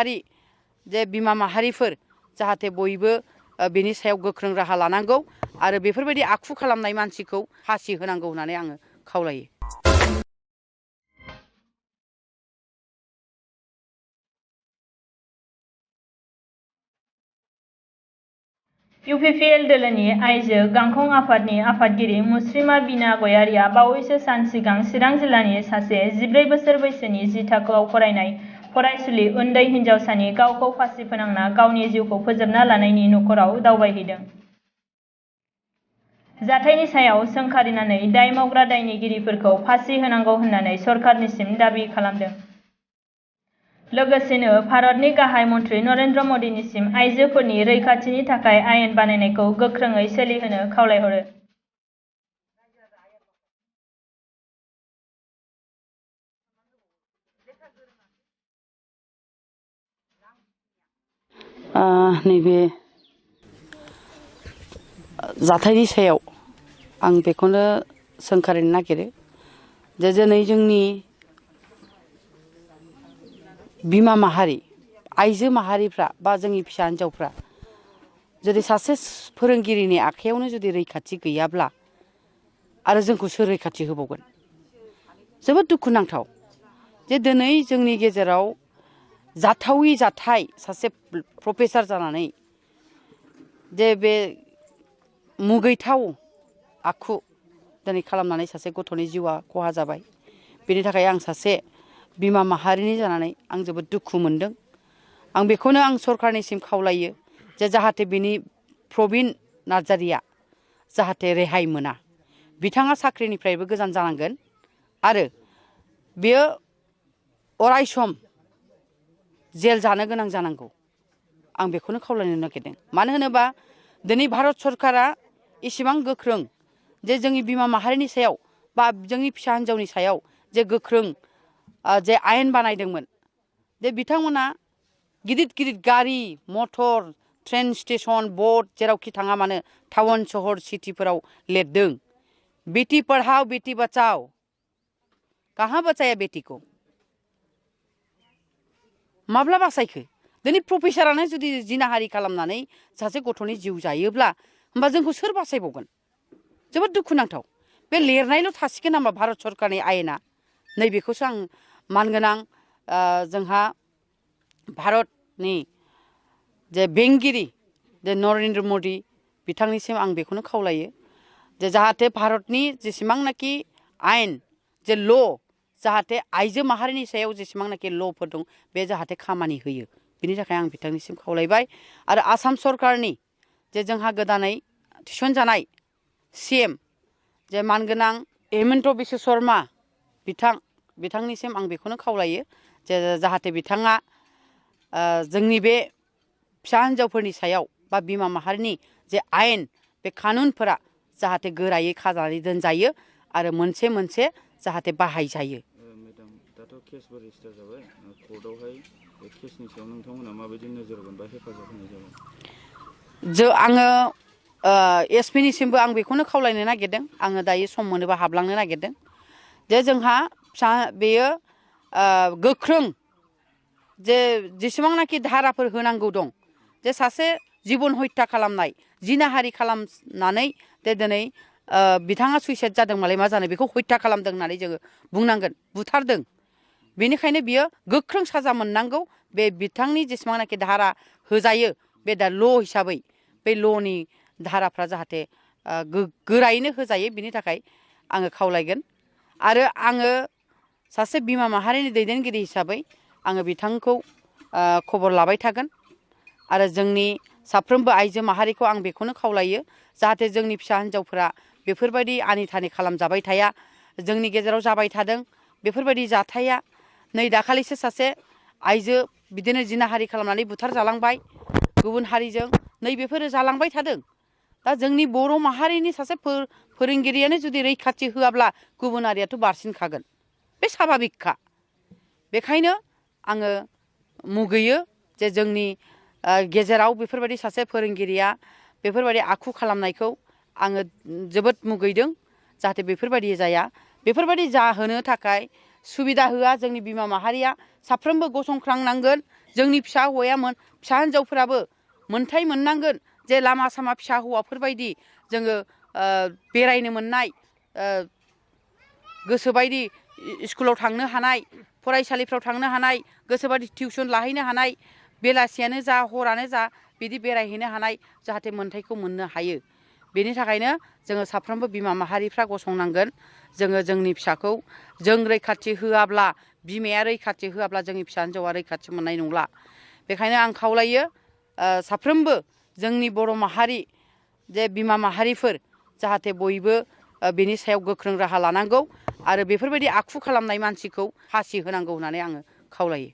जे बिमा माहारिफोर जाहाथे बयबो बेनि सायाव गोख्रों राहा लानांगौ आरो बेफोरबायदि आखु खालामनाय मानसिखौ फासि होनांगौ होननानै आङो खावलायो। UPPL दोलोनि आइजो गांखं आफादनि आफादगिरि मुस्रिमा बिना गयारिया बावैसो सान सिगां चिरां जिल्लानि सासे 12 बोसोर बैसोनि 10 थाखोआव फरायनाय फरायसुलि उन्दै हिन्जावसानि गावखौ फासि फोनांना गावनि जिउखौ फोजोबना लानायनि नखराव दावबायहैदों। जाथायनि सायाव सोंखारिनानै दाय मावग्रा दायनिगिरिफोरखौ फासि होनांगौ होननानै सरकारनिसिम दाबि खालामदों। लोगोसेनो भारतनि गाहाय मन्त्रि नरेन्द्र मदिनिसिम आइजोफोरनि रैखाथिनि थाखाय आयेन बानायनायखौ गोख्रोङै सोलिहोनो खावलायहरो। नैबे जाथायनि सायाव आं बेखौनो सोंखारिनो नागिरो जे दिनै जोंनि बिमा माहारि आइजो माहारिफ्रा बा जोंनि फिसा हिन्जावफ्रा जुदि सासे फोरोंगिरिनि आखायावनो जुदि रैखाथि गैयाब्ला आरो जोंखौ सोर रैखाथि होबावगोन। जोबोद दुखुनांथाव जे दिनै जोंनि गेजेराव जाथावै जाथाय सासे प्रफेसार जानानै जे बे मुगैथाव आखु दिनै खालामनानै सासे गथ'नि जिउआ खहा जाबाय। बेनि थाखाय आं सासे बिमा माहारिनि जानानै आं जोबोद दुखु मोनदों। आं बेखौनो आं सरकारनिसिम खावलायो जे जाहाथे बिनि प्रबिन नार्जारिया जाहाथे रेहाय मोना। बिथाङा साख्रिनिफ्रायबो गोजान जानांगोन आरो बेयो अराय सम जेल जानो गोनां जानांगौ। आं बेखौनो खावलायनो नागिरदों। मानो होनोबा दिनै भारत सरकारा इसेबां गोख्रों जे जोंनि बिमा माहारिनि सायाव बा जोंनि फिसा हिन्जावनि सायाव जे गोख्रों जे आयेन बानायदोंमोन जे बिथांमोना गिदिर गिदिर गारि मटर ट्रेन स्टेशन बर्ड जेरावखि थाङा मानो टाउन सहर सिटिफोराव लिरदों बेटी पढ़ाओ बेटी बचाओ। कहाँ बचाया बेटी को? माब्ला बासायखो? दिनै प्रफेसारानो जुदि जिनाहारि खालामनानै सासे गथ'नि जिउ जायोब्ला होमबा जोंखौ सोर बासायबावगोन? जोबोद दुखुनांथाव। बे लिरनायल' थासिगोन नामा भारत सरकारनि आयेना? नैबेखौसो आं मानगोनां जोंहा भारतनि जे बेंगिरि जे नरेन्द्र मदि बिथांनिसिम आं बेखौनो खावलायो जे जाहाथे भारतनि जेसेबांनाखि आयेन जे ल' जाहाथे आइजो माहारिनि सायाव जेसेबांनाखि ल'फोर दं बे जाहाथे खामानि होयो। बिनि थाखाय आं बिथांनिसिम खावलायबाय। आरो आसाम सरकारनि जे जोंहा गोदानै थिसनजानाय CM जे मानगोनां हेमन्त बिश्व शर्मा बिथांनिसिम आं बेखौनो खावलायो जे जाहाथे बिथाङा जोंनि बे फिसा हिन्जावफोरनि सायाव बा बिमा माहारिनि जे आयेन बे कानुनफोरा जाहाथे गोरायै खाजानानै दोनजायो आरो मोनसे मोनसे जाहाथे बाहायजायो। मेडाम दाथ' केसबो रेजिस्टार जाबाय कर्टआवहाय बे केसनि सायाव नोंथांमोना माबायदि नोजोर होगोन बा हेफाजाब होनाय जागोन? आङो SP-निसिमबो आं बेखौनो खावलायनो नागिरदों। आङो दायो सम मोनोबा हाबलांनो नागिरदों जे जोंहा बेयो गोख्रों जे जेसेबांनाखि धाराफोर होनांगौ दं जे सासे जिबन हत्या खालामनाय जिनाहारि खालामनानै जे दिनै बिथाङा सुइसाइड जादों मालाय मा जानो बेखौ हत्या खालामदों होननानै जोङो बुंनांगोन बुथारदों। बेनिखायनो बियो गोख्रों साजा मोननांगौ। बे बिथांनि जेसेबांनाखि धारा होजायो बे दा ल' हिसाबै बे ल'नि धाराफ्रा जाहाथे गोरायैनो होजायो बिनि थाखाय आङो खावलायगोन। आरो आङो सासे बिमा माहारिनि दैदेनगिरि हिसाबै आङो बिथांखौ खबर लाबाय थागोन आरो जोंनि साफ्रोमबो आइजो माहारिखौ आं बेखौनो खावलायो जाहाथे जोंनि फिसा हिन्जावफोरा बेफोरबायदि आनि-थानि खालामजाबाय थाया। जोंनि गेजेराव जाबाय थादों बेफोरबायदि जाथाया। नै दाखालिसो सासे आइजो बिदिनो जिनाहारि खालामनानै बुथार जालांबाय गुबुन हारिजों। नै बेफोरो जालांबाय थादों। दा जोंनि बर' माहारिनि सासे फोरोंगिरियानो जुदि रैखाथि होआब्ला गुबुन हारियाथ' बारसिनखागोन। बे साभाबिकखा। बेखायनो आङो मुगैयो जे जोंनि गेजेराव बेफोरबायदि सासे फोरोंगिरिया बेफोरबायदि आखु खालामनायखौ आङो जोबोद मुगैदों। जाहाथे बेफोरबायदि जाया। बेफोरबायदि जाहोनो थाखाय सुबिदा होआ जोंनि बिमा माहारिया साफ्रोमबो गसंख्रांनांगोन जोंनि फिसा हौवाया फिसा हिन्जावफोराबो मोनथाय मोननांगोन जे लामा सामा फिसा हौवाफोरबायदि जोङो बेरायनो मोननाय, गोसोबायदि स्कुलाव थांनो हानाय, फरायसालिफ्राव थांनो हानाय, गोसोबायदि टिउसन लाहैनो हानाय, बेलासियानो जा हरानो जा बिदि बेरायहैनो हानाय जाहाथे मोनथायखौ मोननो हायो। बेनि थाखायनो जोङो साफ्रोमबो बिमा माहारिफ्रा गसंनांगोन। जोङो जोंनि फिसाखौ जों रैखाथि होआब्ला, बिमाया रैखाथि होआब्ला जोंनि फिसा हिन्जावा रैखाथि मोननाय नंला। बेखायनो आं खावलायो साफ्रोमबो जोंनि बर' माहारि जे बिमा माहारिफोर जाहाथे बयबो बेनि सायाव गोख्रों राहा लानांगौ आरो बेफोरबायदि आखु खालामनाय मानसिखौ फासि होनांगौ होननानै आङो खावलायो।